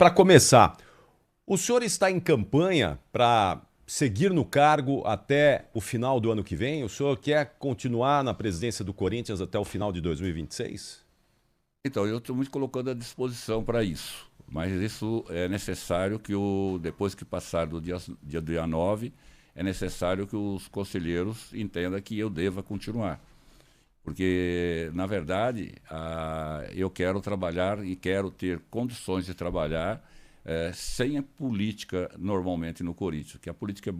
para começar, o senhor está em campanha para seguir no cargo até o final do ano que vem? O senhor quer continuar na presidência do Corinthians até o final de 2026? Então, eu estou me colocando à disposição para isso. Mas isso é necessário que, depois que passar do dia 9, é necessário que os conselheiros entendam que eu deva continuar. Porque, na verdade, eu quero trabalhar e quero ter condições de trabalhar sem a política normalmente no Corinthians, que a política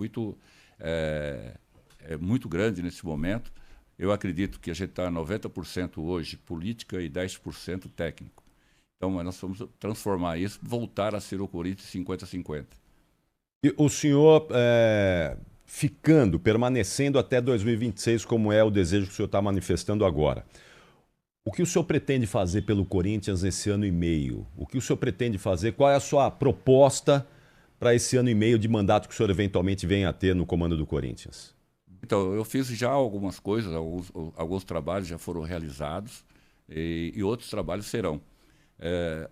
é muito grande nesse momento. Eu acredito que a gente está 90% hoje política e 10% técnico. Então, nós vamos transformar isso, voltar a ser o Corinthians 50-50. E o senhor permanecendo até 2026, como é o desejo que o senhor está manifestando agora, o que o senhor pretende fazer pelo Corinthians nesse ano e meio? O que o senhor pretende fazer? Qual é a sua proposta para esse ano e meio de mandato que o senhor eventualmente venha a ter no comando do Corinthians? Então, eu fiz já algumas coisas, alguns trabalhos já foram realizados e outros trabalhos serão.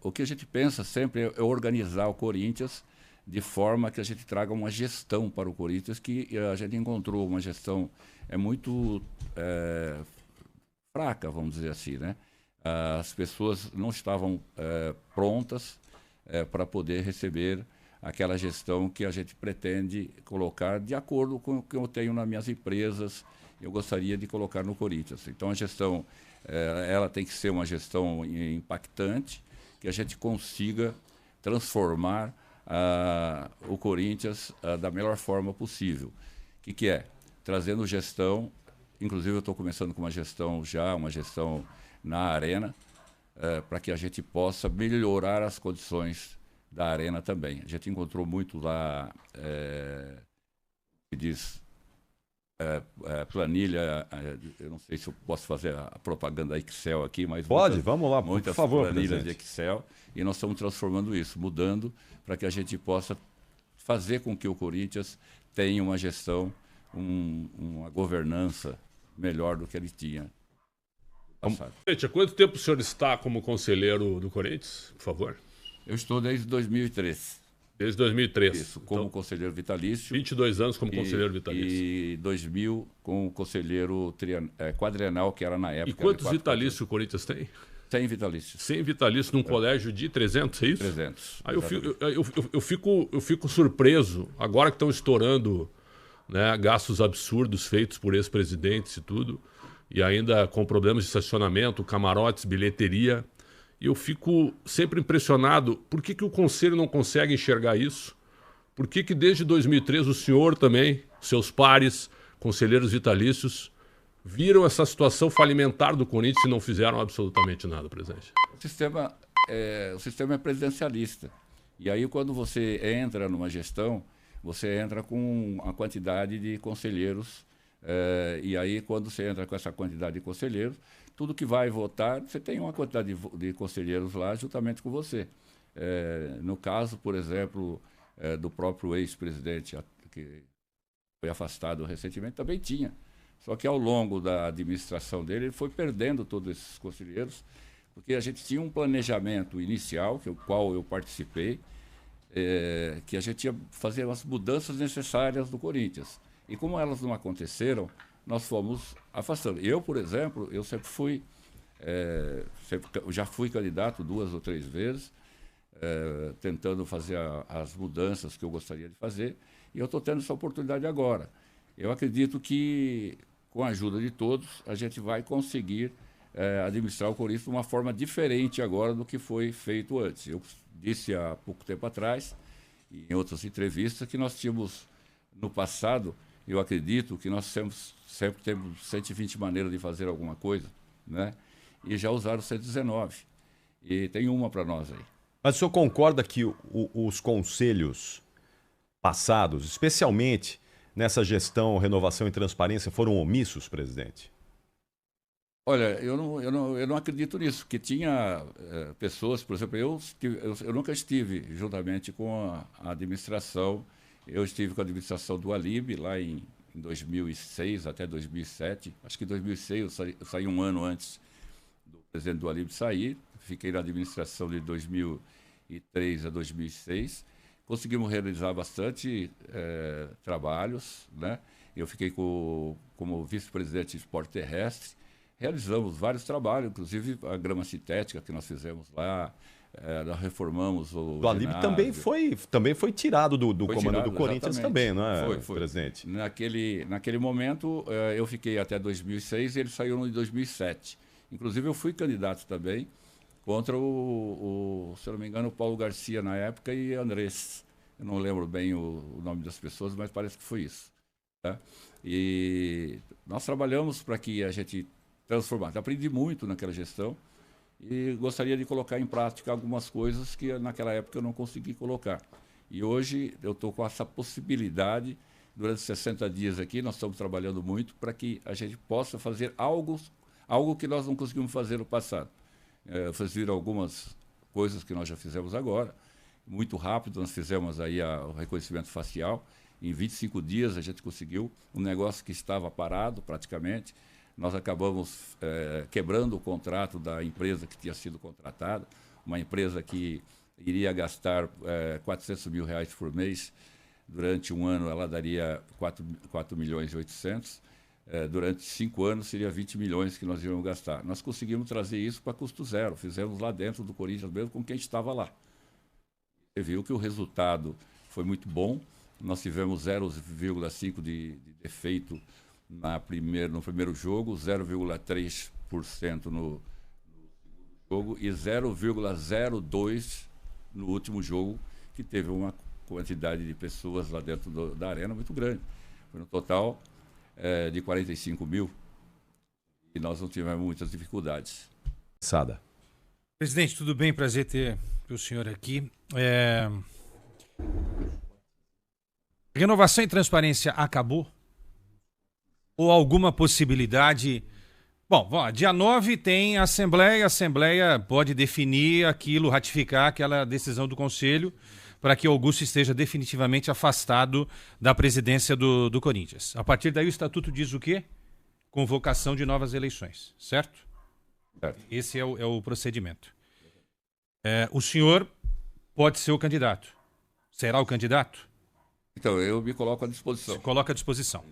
O que a gente pensa sempre é organizar o Corinthians de forma que a gente traga uma gestão para o Corinthians, que a gente encontrou uma gestão muito fraca, vamos dizer assim, né? As pessoas não estavam prontas para poder receber aquela gestão que a gente pretende colocar de acordo com o que eu tenho nas minhas empresas, eu gostaria de colocar no Corinthians. Então, a gestão ela tem que ser uma gestão impactante, que a gente consiga transformar o Corinthians da melhor forma possível. O que é? Trazendo gestão, inclusive eu estou começando com uma gestão na Arena, para que a gente possa melhorar as condições da Arena também. A gente encontrou muito lá, que diz, planilha, eu não sei se eu posso fazer a propaganda Excel aqui, mas Pode, vamos lá, por muitas favor, planilhas presidente. de Excel, e nós estamos transformando isso, mudando para que a gente possa fazer com que o Corinthians tenha uma gestão, uma governança melhor do que ele tinha no passado. Gente, há quanto tempo o senhor está como conselheiro do Corinthians, por favor? Eu estou desde 2003. Desde 2003. Isso, como conselheiro vitalício. 22 anos como conselheiro vitalício. E 2000 como conselheiro quadrienal, que era na época. E quantos vitalícios o Corinthians tem? 100 vitalícios. 100 vitalícios num colégio de 300, é isso? 300. Aí eu fico surpreso, agora que estão estourando, né, gastos absurdos feitos por ex-presidentes e tudo, e ainda com problemas de estacionamento, camarotes, bilheteria. E eu fico sempre impressionado. Por que o Conselho não consegue enxergar isso? Por que desde 2003 o senhor também, seus pares, conselheiros vitalícios, viram essa situação falimentar do Corinthians e não fizeram absolutamente nada, presidente? O sistema é presidencialista. E aí, quando você entra numa gestão, você entra com a quantidade de conselheiros. E aí, quando você entra com essa quantidade de conselheiros, tudo que vai votar, você tem uma quantidade de conselheiros lá juntamente com você. No caso, por exemplo, do próprio ex-presidente, que foi afastado recentemente, também tinha. Só que ao longo da administração dele, ele foi perdendo todos esses conselheiros, porque a gente tinha um planejamento inicial, o qual eu participei, que a gente ia fazer as mudanças necessárias do Corinthians. E como elas não aconteceram, nós fomos afastando. Eu, por exemplo, eu sempre fui, já fui candidato 2 ou 3 vezes, tentando fazer as mudanças que eu gostaria de fazer, e eu estou tendo essa oportunidade agora. Eu acredito que, com a ajuda de todos, a gente vai conseguir administrar o Corinthians de uma forma diferente agora do que foi feito antes. Eu disse há pouco tempo atrás, e em outras entrevistas, que nós tínhamos, no passado, eu acredito que nós sempre temos 120 maneiras de fazer alguma coisa, né? E já usaram 119. E tem uma para nós aí. Mas o senhor concorda que os conselhos passados, especialmente nessa gestão, renovação e transparência, foram omissos, presidente? Olha, eu não acredito nisso, porque tinha pessoas, por exemplo, eu nunca estive juntamente com a administração. Eu estive com a administração do Alib lá em 2006 até 2007. Acho que em 2006 eu saí um ano antes do presidente do Alib sair. Fiquei na administração de 2007 2003 a 2006. Conseguimos realizar bastante trabalhos, né? Eu fiquei como vice-presidente de esporte terrestre. Realizamos vários trabalhos, inclusive a grama sintética que nós fizemos lá. Nós reformamos o Alípio também foi tirado do comando do Corinthians também, não é, foi. presidente? Naquele momento, eu fiquei até 2006 e ele saiu em 2007. Inclusive, eu fui candidato também contra se eu não me engano, o Paulo Garcia na época e Andrés. Eu não lembro bem o nome das pessoas, mas parece que foi isso. Tá? E nós trabalhamos para que a gente transformasse. Aprendi muito naquela gestão e gostaria de colocar em prática algumas coisas que naquela época eu não consegui colocar. E hoje eu estou com essa possibilidade, durante 60 dias aqui, nós estamos trabalhando muito para que a gente possa fazer algo que nós não conseguimos fazer no passado. Vocês viram algumas coisas que nós já fizemos agora, muito rápido, nós fizemos aí o reconhecimento facial, em 25 dias a gente conseguiu um negócio que estava parado praticamente. Nós acabamos quebrando o contrato da empresa que tinha sido contratada, uma empresa que iria gastar R$400 mil por mês. Durante um ano ela daria 4 milhões e 800. Durante 5 anos seria 20 milhões que nós íamos gastar. Nós conseguimos trazer isso para custo zero. Fizemos lá dentro do Corinthians mesmo com quem estava lá. Você viu que o resultado foi muito bom. Nós tivemos 0,5% de defeito no primeiro jogo, 0,3% no segundo jogo e 0,02% no último jogo, que teve uma quantidade de pessoas lá dentro da arena muito grande. Foi no total de 45 mil e nós não tivemos muitas dificuldades. Sada. Presidente, tudo bem? Prazer ter o senhor aqui. Renovação e transparência acabou? Ou alguma possibilidade? Bom, dia 9 tem a Assembleia pode definir aquilo, ratificar aquela decisão do Conselho para que Augusto esteja definitivamente afastado da presidência do Corinthians. A partir daí o Estatuto diz o quê? Convocação de novas eleições, certo? Esse é o procedimento. O senhor pode ser o candidato. Será o candidato? Então, eu me coloco à disposição. Se coloca à disposição.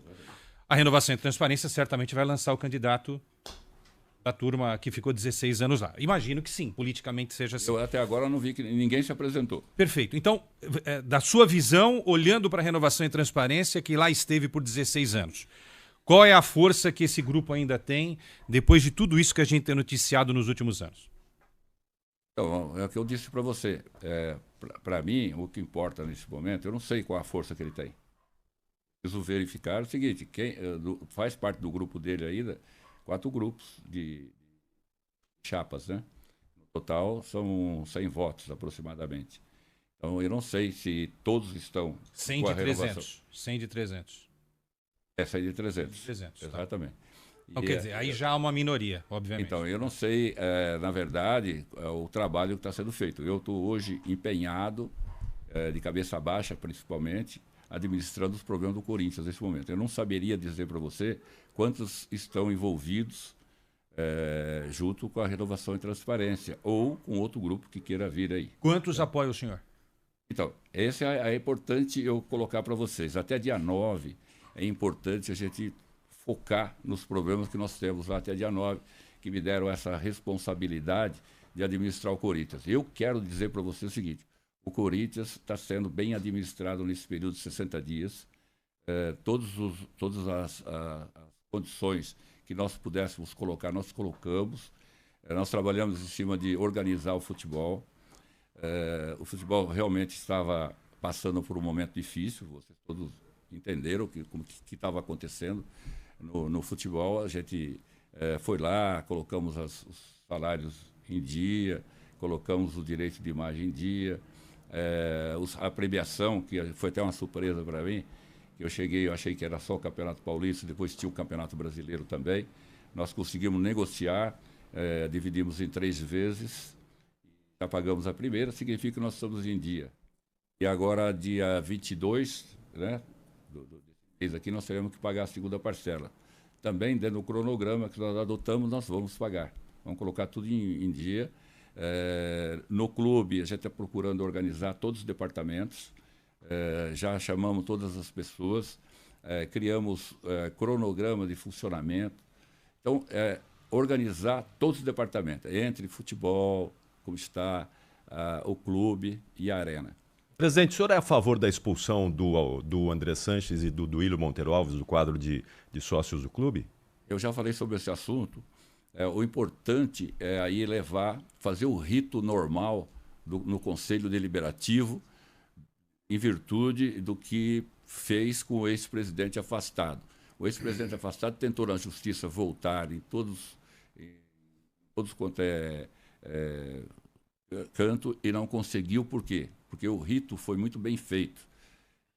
A Renovação e Transparência certamente vai lançar o candidato da turma que ficou 16 anos lá. Imagino que sim, politicamente seja assim. Eu até agora não vi que ninguém se apresentou. Perfeito. Então, da sua visão, olhando para a Renovação e Transparência, que lá esteve por 16 anos, qual é a força que esse grupo ainda tem depois de tudo isso que a gente tem noticiado nos últimos anos? Então, é o que eu disse para você. Para mim, o que importa nesse momento, eu não sei qual a força que ele tem. Preciso verificar o seguinte, quem faz parte do grupo dele ainda, 4 grupos de chapas, né? No total são 100 votos aproximadamente. Então eu não sei se todos estão 100 com a de 300. 100 de 300. 100 de 300. 300, exatamente. Tá. Então, quer dizer, aí já há uma minoria, obviamente. Então, eu não sei, na verdade, o trabalho que está sendo feito. Eu estou hoje empenhado, de cabeça baixa principalmente, administrando os problemas do Corinthians nesse momento. Eu não saberia dizer para você quantos estão envolvidos junto com a Renovação e Transparência ou com outro grupo que queira vir aí. Quantos apoia o senhor? Então, esse é importante eu colocar para vocês. Até dia 9 é importante a gente focar nos problemas que nós temos lá até dia 9, que me deram essa responsabilidade de administrar o Corinthians. Eu quero dizer para você o seguinte, o Corinthians está sendo bem administrado nesse período de 60 dias. Todas as condições que nós pudéssemos colocar, nós colocamos. Nós trabalhamos em cima de organizar o futebol. O futebol realmente estava passando por um momento difícil, vocês todos entenderam o que estava acontecendo no futebol. A gente foi lá, colocamos os salários em dia, colocamos o direito de imagem em dia, a premiação, que foi até uma surpresa para mim, que eu achei que era só o Campeonato Paulista, depois tinha o Campeonato Brasileiro também. Nós conseguimos negociar, dividimos em 3 vezes, já pagamos a primeira, significa que nós estamos em dia. E agora, dia 22, né, do mês aqui, nós teremos que pagar a segunda parcela. Também, dentro do cronograma que nós adotamos, nós vamos pagar. Vamos colocar tudo em dia. No clube, a gente está procurando organizar todos os departamentos, já chamamos todas as pessoas, criamos cronograma de funcionamento. Então, organizar todos os departamentos, entre futebol, como está, o clube e a arena. Presidente, o senhor é a favor da expulsão do André Sanches e do Duílio Monteiro Alves do quadro de sócios do clube? Eu já falei sobre esse assunto. O importante é aí fazer o rito normal no Conselho Deliberativo, em virtude do que fez com o ex-presidente afastado. O ex-presidente afastado tentou na justiça voltar em todos quanto canto e não conseguiu. Por quê? Porque o rito foi muito bem feito,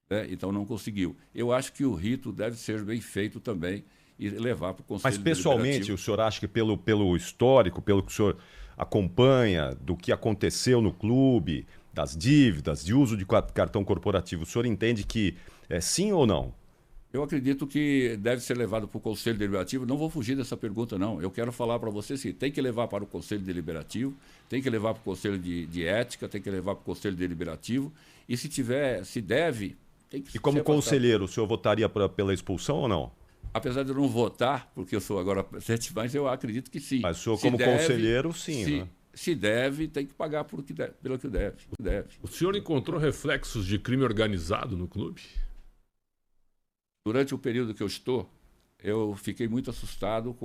né? Então não conseguiu. Eu acho que o rito deve ser bem feito também e levar para o Conselho Deliberativo. Mas pessoalmente, o senhor acha que pelo histórico, pelo que o senhor acompanha, do que aconteceu no clube, das dívidas, de uso de cartão corporativo, o senhor entende que é sim ou não? Eu acredito que deve ser levado para o Conselho Deliberativo. Não vou fugir dessa pergunta, não. Eu quero falar para vocês que tem que levar para o Conselho Deliberativo, tem que levar para o Conselho de Ética, tem que levar para o Conselho Deliberativo. E se deve, tem que ser. E como conselheiro, o senhor votaria pela expulsão ou não? Apesar de eu não votar, porque eu sou agora presidente, mas eu acredito que sim. Mas o senhor, como conselheiro, sim, né? Se deve, tem que pagar pelo que deve. O senhor encontrou reflexos de crime organizado no clube? Durante o período que eu fiquei muito assustado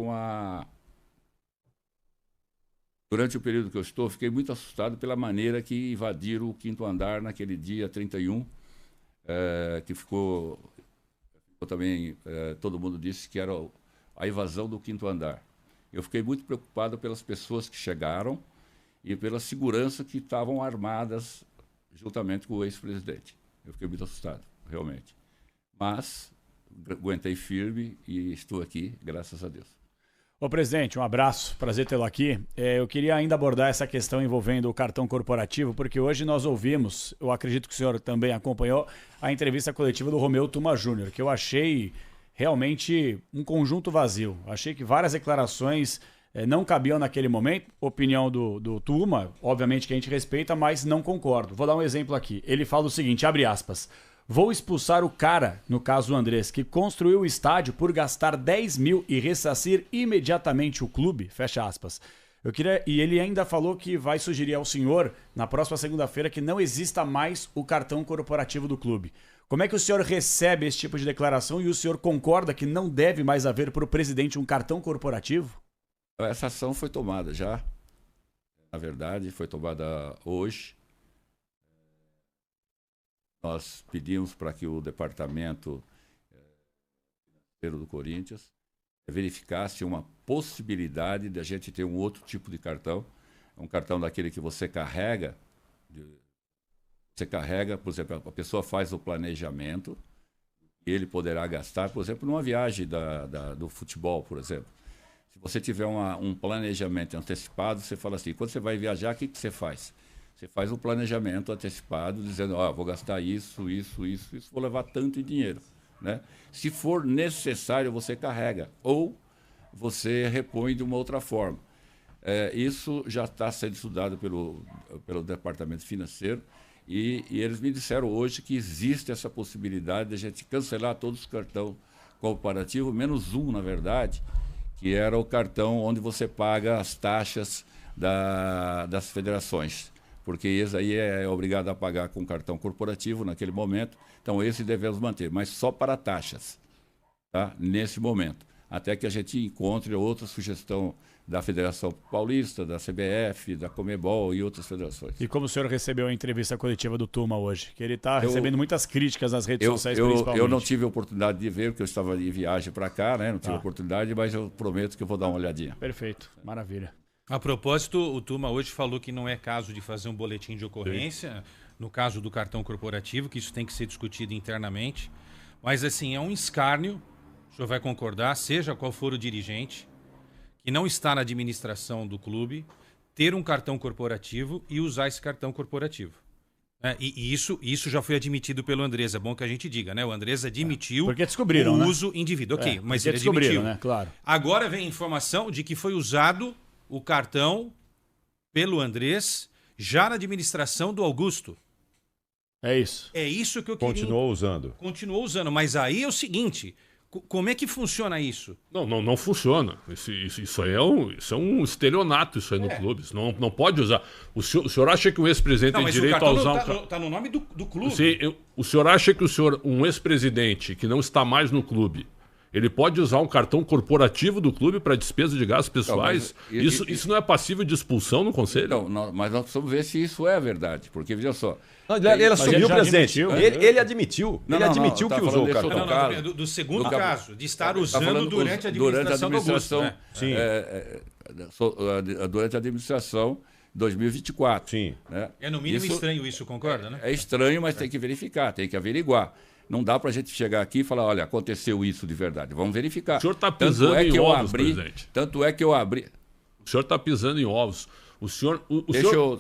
fiquei muito assustado pela maneira que invadiram o 5º andar naquele dia 31, que ficou também, todo mundo disse que era a invasão do 5º andar. Eu fiquei muito preocupado pelas pessoas que chegaram e pela segurança que estavam armadas juntamente com o ex-presidente. Eu fiquei muito assustado, realmente. Mas aguentei firme e estou aqui, graças a Deus. Ô presidente, um abraço, prazer tê-lo aqui. Eu queria ainda abordar essa questão envolvendo o cartão corporativo, porque hoje nós ouvimos, eu acredito que o senhor também acompanhou, a entrevista coletiva do Romeu Tuma Júnior, que eu achei realmente um conjunto vazio. Achei que várias declarações não cabiam naquele momento. Opinião do Tuma, obviamente que a gente respeita, mas não concordo. Vou dar um exemplo aqui. Ele fala o seguinte, abre aspas: vou expulsar o cara, no caso do Andrés, que construiu o estádio por gastar 10 mil e ressarcir imediatamente o clube, fecha aspas. E ele ainda falou que vai sugerir ao senhor, na próxima segunda-feira, que não exista mais o cartão corporativo do clube. Como é que o senhor recebe esse tipo de declaração e o senhor concorda que não deve mais haver para o presidente um cartão corporativo? Essa ação foi tomada já. Na verdade, foi tomada hoje. Nós pedimos para que o departamento financeiro do Corinthians verificasse uma possibilidade de a gente ter um outro tipo de cartão, um cartão daquele que você carrega, por exemplo, a pessoa faz o planejamento e ele poderá gastar, por exemplo, numa viagem do futebol, por exemplo. Se você tiver um planejamento antecipado, você fala assim, quando você vai viajar, o que você faz? Você faz um planejamento antecipado, dizendo, vou gastar isso, vou levar tanto em dinheiro, né? Se for necessário, você carrega, ou você repõe de uma outra forma. Isso já está sendo estudado pelo departamento financeiro, e eles me disseram hoje que existe essa possibilidade de a gente cancelar todos os cartões corporativos, menos um, na verdade, que era o cartão onde você paga as taxas das federações. Porque esse aí é obrigado a pagar com cartão corporativo naquele momento. Então, esse devemos manter, mas só para taxas, tá? Nesse momento. Até que a gente encontre outra sugestão da Federação Paulista, da CBF, da Comebol e outras federações. E como o senhor recebeu a entrevista coletiva do Tuma hoje? Que ele está recebendo muitas críticas nas redes sociais, principalmente. Eu não tive a oportunidade de ver, porque eu estava de viagem para cá, né? Não tive a oportunidade, mas eu prometo que eu vou dar uma olhadinha. Perfeito, maravilha. A propósito, o Tuma hoje falou que não é caso de fazer um boletim de ocorrência, no caso do cartão corporativo, que isso tem que ser discutido internamente. Mas, assim, é um escárnio, o senhor vai concordar, seja qual for o dirigente, que não está na administração do clube, ter um cartão corporativo e usar esse cartão corporativo. E isso já foi admitido pelo Andrés, é bom que a gente diga, né? O Andrés admitiu porque descobriram, o né? uso indivíduo. Ok, mas ele admitiu. Né? Claro. Agora vem a informação de que foi usado o cartão pelo Andrés, já na administração do Augusto. É isso. É isso que eu queria. Continuou usando. Continuou usando, mas aí é o seguinte, como é que funciona isso? Não funciona. Isso aí é um estelionato isso aí no clube. Isso não pode usar. O senhor acha que um ex-presidente tem direito a usar... Tá no nome do clube. Sim, o senhor acha que um ex-presidente que não está mais no clube, ele pode usar um cartão corporativo do clube para despesa de gastos pessoais? Não, isso não é passível de expulsão no conselho? Não, mas nós precisamos ver se isso é verdade. Porque, veja só... Não, ele assumiu, presidente. Ele admitiu. Não, ele admitiu tá que usou o desse cartão. outro caso. Do segundo Do caso, de estar tá usando falando durante a administração do Augusto. Né? Sim. Durante a administração 2024. Sim. Né? É no mínimo estranho isso, concorda, né? É estranho, mas tem que verificar, tem que averiguar. Não dá para a gente chegar aqui e falar, olha, aconteceu isso de verdade. Vamos verificar. O senhor está pisando em ovos, presidente. Tanto é que eu abri... O senhor está pisando em ovos.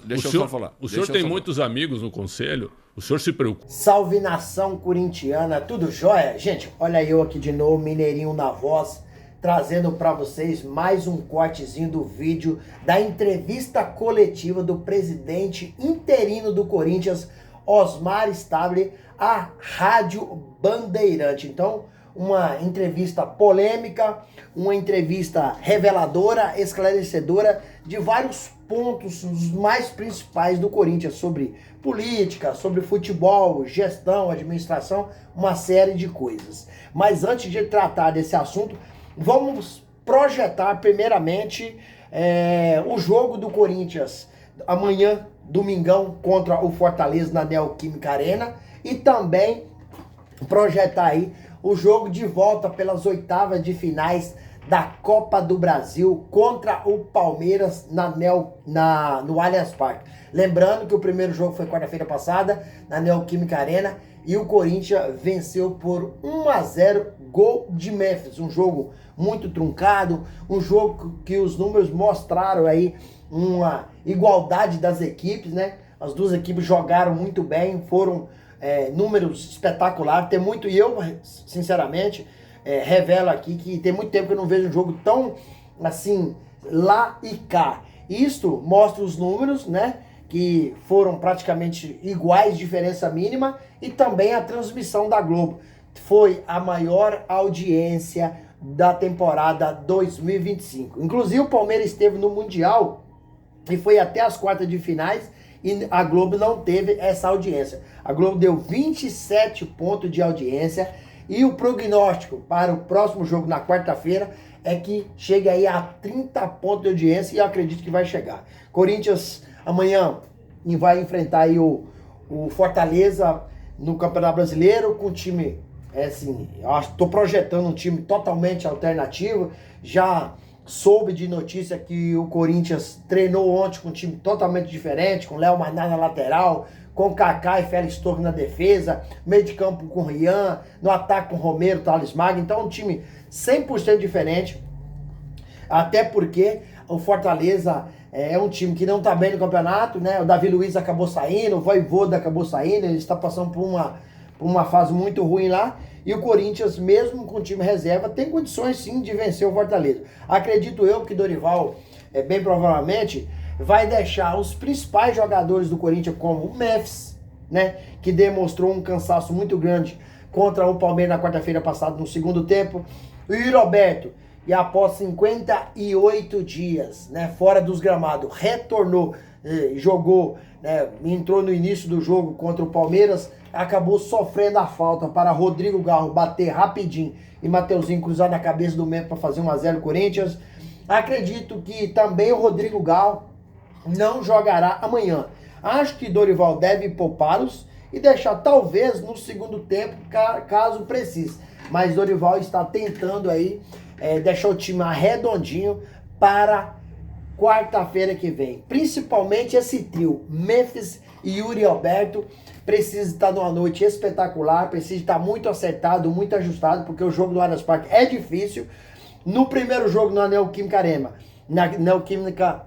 Deixa eu só falar. O senhor tem muitos amigos no conselho. O senhor se preocupa. Salve nação corintiana, tudo jóia? Gente, olha eu aqui de novo, Mineirinho na voz, trazendo para vocês mais um cortezinho do vídeo da entrevista coletiva do presidente interino do Corinthians, Osmar Stabile, à Rádio Bandeirante. Então, uma entrevista polêmica, uma entrevista reveladora, esclarecedora de vários pontos, os mais principais do Corinthians, sobre política, sobre futebol, gestão, administração, uma série de coisas. Mas antes de tratar desse assunto, vamos projetar primeiramente o jogo do Corinthians amanhã, domingão, contra o Fortaleza na Neoquímica Arena, e também projetar aí o jogo de volta pelas oitavas de finais da Copa do Brasil contra o Palmeiras no Allianz Parque. Lembrando que o primeiro jogo foi quarta-feira passada na Neoquímica Arena e o Corinthians venceu por 1-0, gol de Memphis. Um jogo muito truncado, um jogo que os números mostraram aí uma igualdade das equipes, né? As duas equipes jogaram muito bem, foram números espetaculares. Tem muito, e eu, sinceramente, revelo aqui que tem muito tempo que eu não vejo um jogo tão, assim, lá e cá. Isto mostra os números, né? Que foram praticamente iguais, diferença mínima, e também a transmissão da Globo. Foi a maior audiência da temporada 2025. Inclusive o Palmeiras esteve no Mundial e foi até as quartas de finais, e a Globo não teve essa audiência. A Globo deu 27 pontos de audiência, e o prognóstico para o próximo jogo na quarta-feira é que chegue aí a 30 pontos de audiência, e eu acredito que vai chegar. Corinthians amanhã vai enfrentar aí o Fortaleza no Campeonato Brasileiro com o time, estou projetando um time totalmente alternativo. Já soube de notícia que o Corinthians treinou ontem com um time totalmente diferente, com Léo Maná na lateral, com Kaká e Félix Torres na defesa, meio de campo com Rian, no ataque com Romero, Thales Magno. Então um time 100% diferente, até porque o Fortaleza é um time que não está bem no campeonato, né? O Davi Luiz acabou saindo, o Voivoda acabou saindo, ele está passando por uma fase muito ruim lá. E o Corinthians, mesmo com o time reserva, tem condições sim de vencer o Fortaleza. Acredito eu que Dorival, bem provavelmente, vai deixar os principais jogadores do Corinthians, como o Memphis, né, que demonstrou um cansaço muito grande contra o Palmeiras na quarta-feira passada no segundo tempo. O Yuri Alberto, e após 58 dias, né, fora dos gramados, retornou, jogou, né, entrou no início do jogo contra o Palmeiras, acabou sofrendo a falta para Rodrigo Garro bater rapidinho e Mateuzinho cruzar na cabeça do Memphis para fazer 1-0 Corinthians. Acredito que também o Rodrigo Garro não jogará amanhã. Acho que Dorival deve poupá-los e deixar talvez no segundo tempo, caso precise. Mas Dorival está tentando aí deixar o time arredondinho para quarta-feira que vem. Principalmente esse trio, Memphis e Yuri Alberto, precisa estar numa noite espetacular, precisa estar muito acertado, muito ajustado, porque o jogo do Allianz Parque é difícil. No primeiro jogo na Neoquímica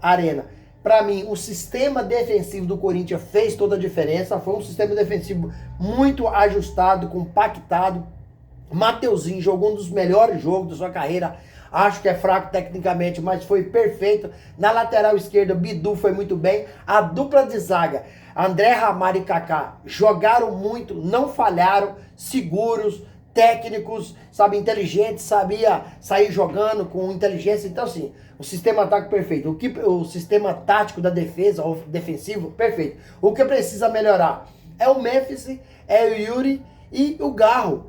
Arena, para mim, o sistema defensivo do Corinthians fez toda a diferença. Foi um sistema defensivo muito ajustado, compactado. Mateuzinho jogou um dos melhores jogos da sua carreira acho que é fraco tecnicamente, mas foi perfeito. Na lateral esquerda, Bidu foi muito bem. A dupla de zaga, André Ramalho e Kaká, jogaram muito, não falharam, seguros, técnicos, sabe, inteligentes, sabia sair jogando com inteligência. Então, assim, o sistema tático perfeito. O sistema tático da defesa, ou defensivo, perfeito. O que precisa melhorar é o Memphis, é o Yuri e o Garro.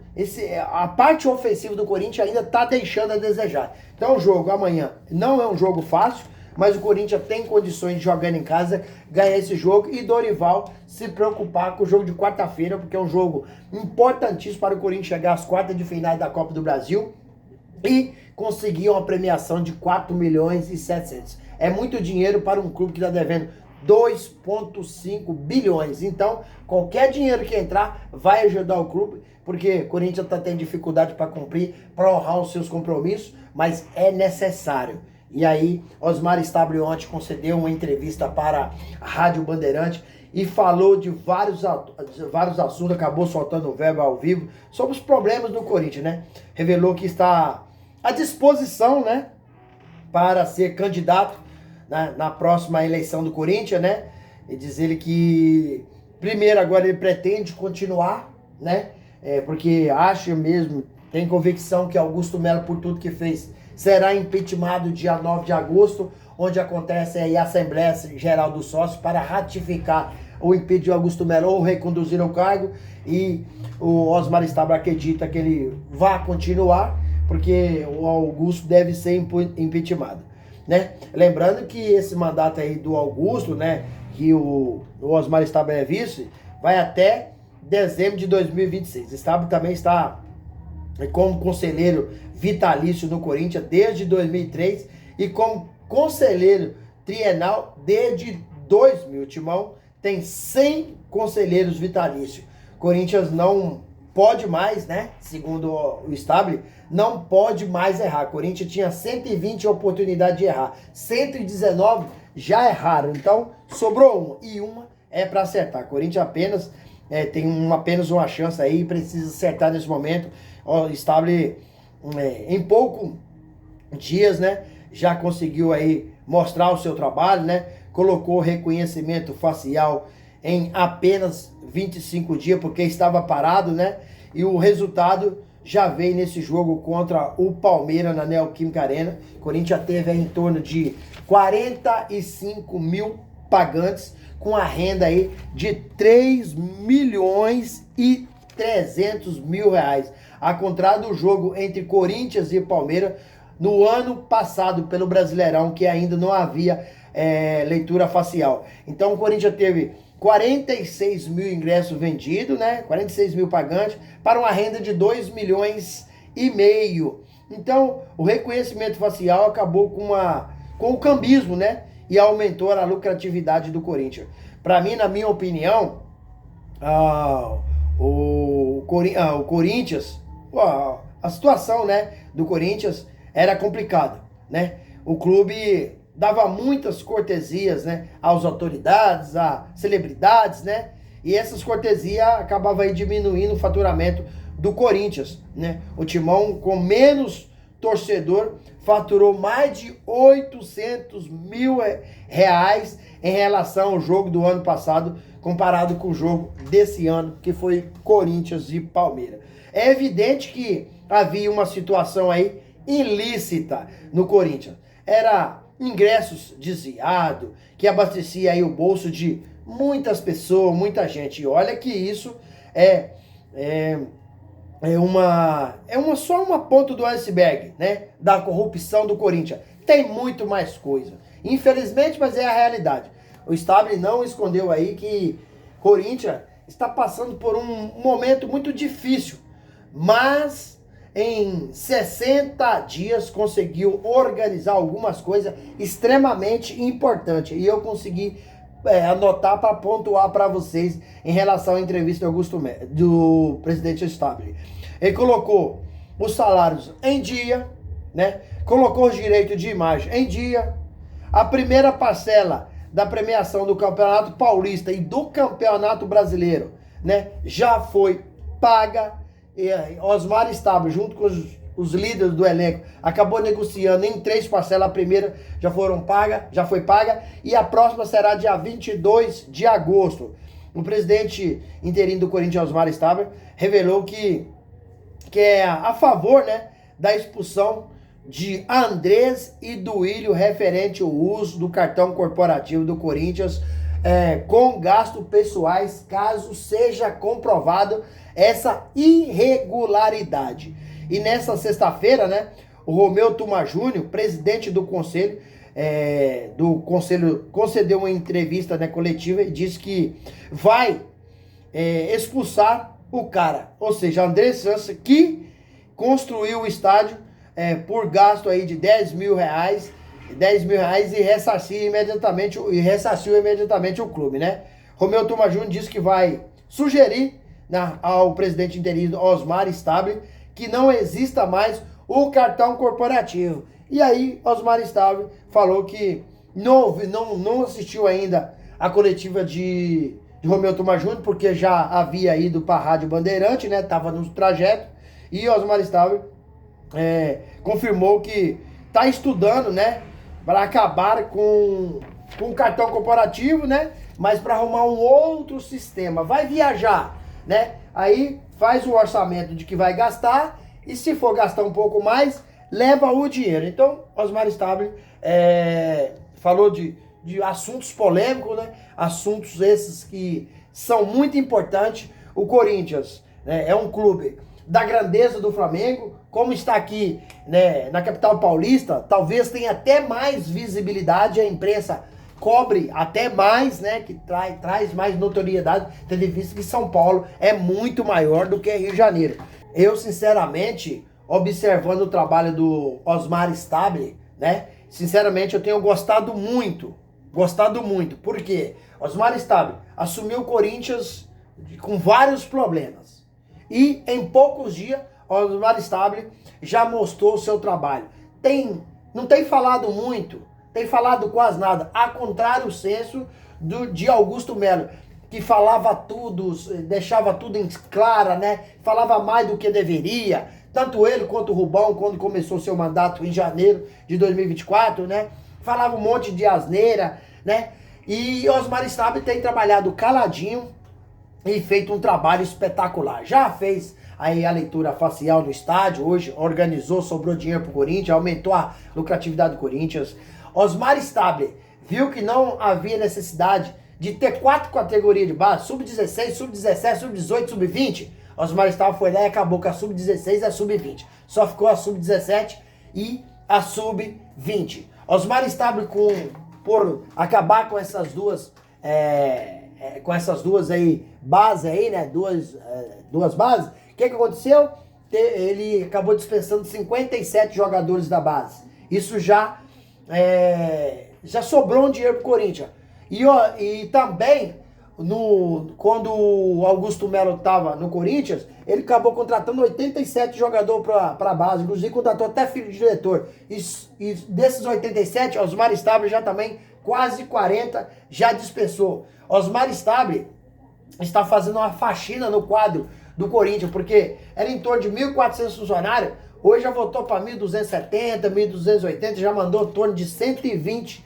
A parte ofensiva do Corinthians ainda está deixando a desejar. Então, o jogo amanhã não é um jogo fácil, mas o Corinthians tem condições de, jogando em casa, ganhar esse jogo, e Dorival se preocupar com o jogo de quarta-feira, porque é um jogo importantíssimo para o Corinthians chegar às quartas de finais da Copa do Brasil e conseguir uma premiação de 4 milhões e 700. É muito dinheiro para um clube que está devendo 2,5 bilhões. Então, qualquer dinheiro que entrar vai ajudar o clube, porque o Corinthians está tendo dificuldade para cumprir, para honrar os seus compromissos, mas é necessário. E aí, Osmar Stabile ontem concedeu uma entrevista para a Rádio Bandeirante e falou de vários assuntos, acabou soltando o verbo ao vivo, sobre os problemas do Corinthians, né? Revelou que está à disposição, né, para ser candidato na próxima eleição do Corinthians, né? E diz ele que, primeiro, agora ele pretende continuar, né? Porque acha mesmo, tem convicção que Augusto Melo, por tudo que fez, será impeachmentado dia 9 de agosto, onde acontece aí a Assembleia Geral dos Sócios para ratificar o impeachment de Augusto Melo ou reconduzir ao cargo. E o Osmar Stabile acredita que ele vai continuar, porque o Augusto deve ser impeachmentado, né? Lembrando que esse mandato aí do Augusto, né, que o Osmar Stabile é vice, vai até dezembro de 2026. Stabile também está como conselheiro vitalício no Corinthians desde 2003 e como conselheiro trienal desde 2000. O Timão tem 100 conselheiros vitalícios. Corinthians não pode mais, né? Segundo o Stabile, não pode mais errar. Corinthians tinha 120 oportunidades de errar, 119 já erraram. Então sobrou uma, e uma é para acertar. Corinthians apenas tem apenas uma chance aí, precisa acertar nesse momento. O Stabile, em poucos dias, né, já conseguiu aí mostrar o seu trabalho, né? Colocou reconhecimento facial em apenas 25 dias, porque estava parado, né? E o resultado já veio nesse jogo contra o Palmeiras na Neoquímica Arena. O Corinthians teve aí em torno de 45 mil pagantes, com a renda aí de 3 milhões e 300 mil reais. Ao contrário do jogo entre Corinthians e Palmeiras no ano passado pelo Brasileirão, que ainda não havia leitura facial. Então o Corinthians teve 46 mil ingressos vendidos, né? 46 mil pagantes, para uma renda de 2 milhões e meio. Então o reconhecimento facial acabou com o cambismo, né? E aumentou a lucratividade do Corinthians. Para mim, na minha opinião, o Corinthians, a situação, né, do Corinthians era complicada, né? O clube dava muitas cortesias, né, às autoridades, a celebridades, né? E essas cortesias acabavam aí diminuindo o faturamento do Corinthians, né? O Timão, com menos torcedor, faturou mais de 800 mil reais em relação ao jogo do ano passado, comparado com o jogo desse ano, que foi Corinthians e Palmeiras. É evidente que havia uma situação aí ilícita no Corinthians. Era ingressos desviados, que abastecia aí o bolso de muitas pessoas, muita gente. E olha que isso só uma ponta do iceberg, né, da corrupção do Corinthians. Tem muito mais coisa. Infelizmente, mas é a realidade. O Stabile não escondeu aí que Corinthians está passando por um momento muito difícil, mas em 60 dias conseguiu organizar algumas coisas extremamente importantes. E eu consegui anotar para pontuar para vocês em relação à entrevista do presidente Stabile. Ele colocou os salários em dia, né? Colocou os direitos de imagem em dia. A primeira parcela da premiação do Campeonato Paulista e do Campeonato Brasileiro, né, já foi paga. E Osmar Stabile, junto os líderes do elenco, acabou negociando em 3 parcelas. A primeira já foi paga, e a próxima será dia 22 de agosto. O presidente interino do Corinthians, Osmar Stabler, revelou que é a favor, né, da expulsão de Andrés e Duílio referente ao uso do cartão corporativo do Corinthians com gastos pessoais, caso seja comprovado essa irregularidade. E nessa sexta-feira, né, o Romeu Tuma Júnior, presidente do conselho, concedeu uma entrevista, né, coletiva e disse que vai expulsar o cara, ou seja, André Santos, que construiu o estádio por gasto aí de 10 mil reais e ressarciu imediatamente o clube, né? Romeu Tuma Júnior disse que vai sugerir, né, ao presidente interino Osmar Stabler que não exista mais o cartão corporativo. E aí Osmar Stabler falou que não assistiu ainda a coletiva de Romeu Tuma Júnior, porque já havia ido para a Rádio Bandeirante, né? Tava no trajeto, e Osmar Stabler confirmou que está estudando, né, para acabar com o cartão corporativo, né, mas para arrumar um outro sistema. Vai viajar, né? Aí faz o orçamento de que vai gastar, e se for gastar um pouco mais, leva o dinheiro. Então, Osmar Stabler falou de assuntos polêmicos, né? Assuntos esses que são muito importantes. O Corinthians, né, é um clube da grandeza do Flamengo, como está aqui, né, na capital paulista, talvez tenha até mais visibilidade, a imprensa cobre até mais, né, que traz mais notoriedade, tendo em vista que São Paulo é muito maior do que Rio de Janeiro. Eu, sinceramente, observando o trabalho do Osmar Stabler, né, sinceramente eu tenho gostado muito, porque Osmar Stabler assumiu o Corinthians com vários problemas, e em poucos dias Osmar Stabler já mostrou o seu trabalho. Não tem falado muito, tem falado quase nada, a contrário do senso de Augusto Melo, que falava tudo, deixava tudo em clara, né? Falava mais do que deveria, tanto ele quanto o Rubão, quando começou seu mandato em janeiro de 2024, né? Falava um monte de asneira, né? E Osmar Stabler tem trabalhado caladinho e feito um trabalho espetacular. Já fez aí a leitura facial no estádio, hoje organizou, sobrou dinheiro pro Corinthians, aumentou a lucratividade do Corinthians. Osmar Stabler viu que não havia necessidade de ter 4 categorias de base, sub-16, sub-17, sub-18, sub-20. Osmar Stabler foi lá e acabou com a sub-16 e a sub-20. Só ficou a sub-17 e a sub-20. Osmar Stabler, por acabar com essas duas aí bases aí, né? Duas bases. O que aconteceu? Ele acabou dispensando 57 jogadores da base. Isso já sobrou um dinheiro pro Corinthians. E também, quando o Augusto Melo estava no Corinthians, ele acabou contratando 87 jogadores para a base, inclusive contratou até filho de diretor. E desses 87, Osmar Stabler já também, quase 40, já dispensou. Osmar Stabler está fazendo uma faxina no quadro do Corinthians, porque era em torno de 1.400 funcionários, hoje já voltou para 1.270, 1.280, já mandou em torno de 120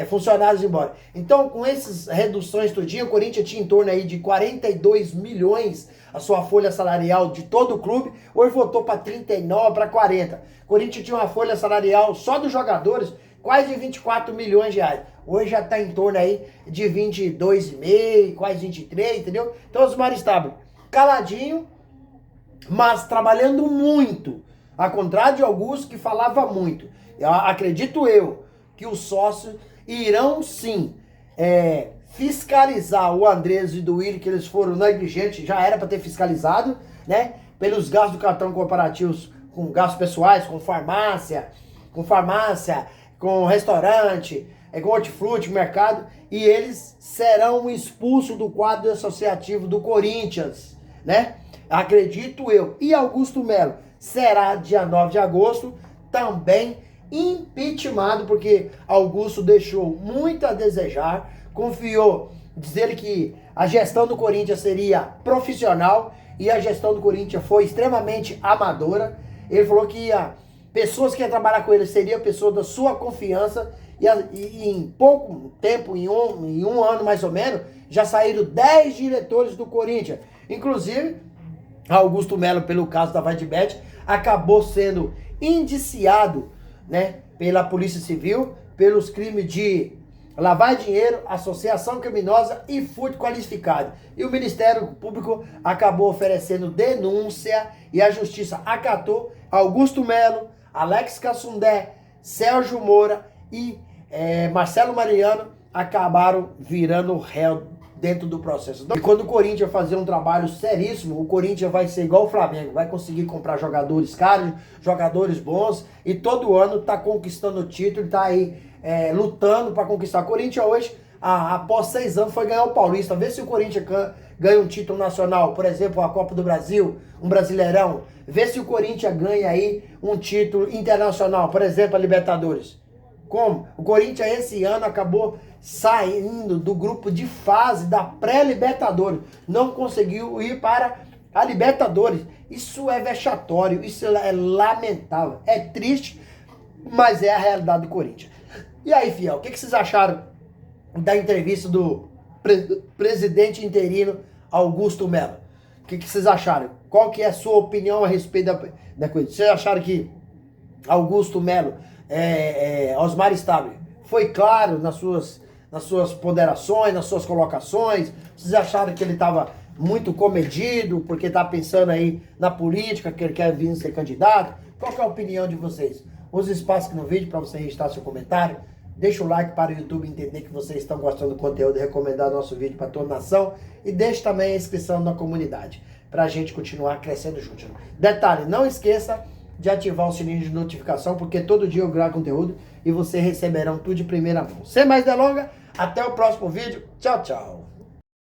funcionários embora. Então, com essas reduções tudinho, o Corinthians tinha em torno aí de 42 milhões a sua folha salarial de todo o clube, hoje voltou para 39, para 40. O Corinthians tinha uma folha salarial só dos jogadores, quase de 24 milhões de reais. Hoje já está em torno aí de 22,5, quase 23, entendeu? Então, Osmar Stabler, caladinho, mas trabalhando muito. Ao contrário de Augusto, que falava muito. Acredito eu que os sócios irão sim fiscalizar o Andrés e do Willi, que eles foram negligentes, já era para ter fiscalizado, né? Pelos gastos do cartão corporativos, com gastos pessoais, com farmácia, com restaurante, com hortifruti, mercado, e eles serão expulsos do quadro associativo do Corinthians, né? Acredito eu. E Augusto Melo será dia 9 de agosto, também impeachmentado, porque Augusto deixou muito a desejar, confiou, dizer que a gestão do Corinthians seria profissional, e a gestão do Corinthians foi extremamente amadora, Ele falou que pessoas que iam trabalhar com ele seriam pessoas da sua confiança e em pouco tempo, em um ano mais ou menos, já saíram 10 diretores do Corinthians. Inclusive, Augusto Melo, pelo caso da Vadibet, acabou sendo indiciado, né, pela Polícia Civil pelos crimes de lavar dinheiro, associação criminosa e furto qualificado. E o Ministério Público acabou oferecendo denúncia e a Justiça acatou. Augusto Melo, Alex Cassundé, Sérgio Moura e Marcelo Mariano acabaram virando réu dentro do processo. E quando o Corinthians fazer um trabalho seríssimo, o Corinthians vai ser igual o Flamengo, vai conseguir comprar jogadores caros, jogadores bons, e todo ano tá conquistando o título, tá aí lutando para conquistar. O Corinthians hoje, após 6 anos, foi ganhar o Paulista. Vê se o Corinthians ganha um título nacional, por exemplo, a Copa do Brasil, um Brasileirão. Vê se o Corinthians ganha aí um título internacional, por exemplo, a Libertadores. Como? O Corinthians esse ano acabou saindo do grupo de fase da pré-Libertadores. Não conseguiu ir para a Libertadores. Isso é vexatório, isso é lamentável, é triste, mas é a realidade do Corinthians. E aí, fiel, o que vocês acharam da entrevista do presidente interino Augusto Melo? O que vocês acharam? Qual que é a sua opinião a respeito da coisa? Vocês acharam que Augusto Melo, Osmar Stabile, foi claro nas suas ponderações, nas suas colocações? Vocês acharam que ele estava muito comedido, porque está pensando aí na política, que ele quer vir ser candidato? Qual que é a opinião de vocês? Use o espaço aqui no vídeo para você registrar seu comentário. Deixa o like para o YouTube entender que vocês estão gostando do conteúdo e recomendar nosso vídeo para toda a nação. E deixe também a inscrição na comunidade, para a gente continuar crescendo juntos. Detalhe, não esqueça de ativar o sininho de notificação, porque todo dia eu gravo conteúdo e vocês receberão tudo de primeira mão. Sem mais delongas, até o próximo vídeo. Tchau, tchau.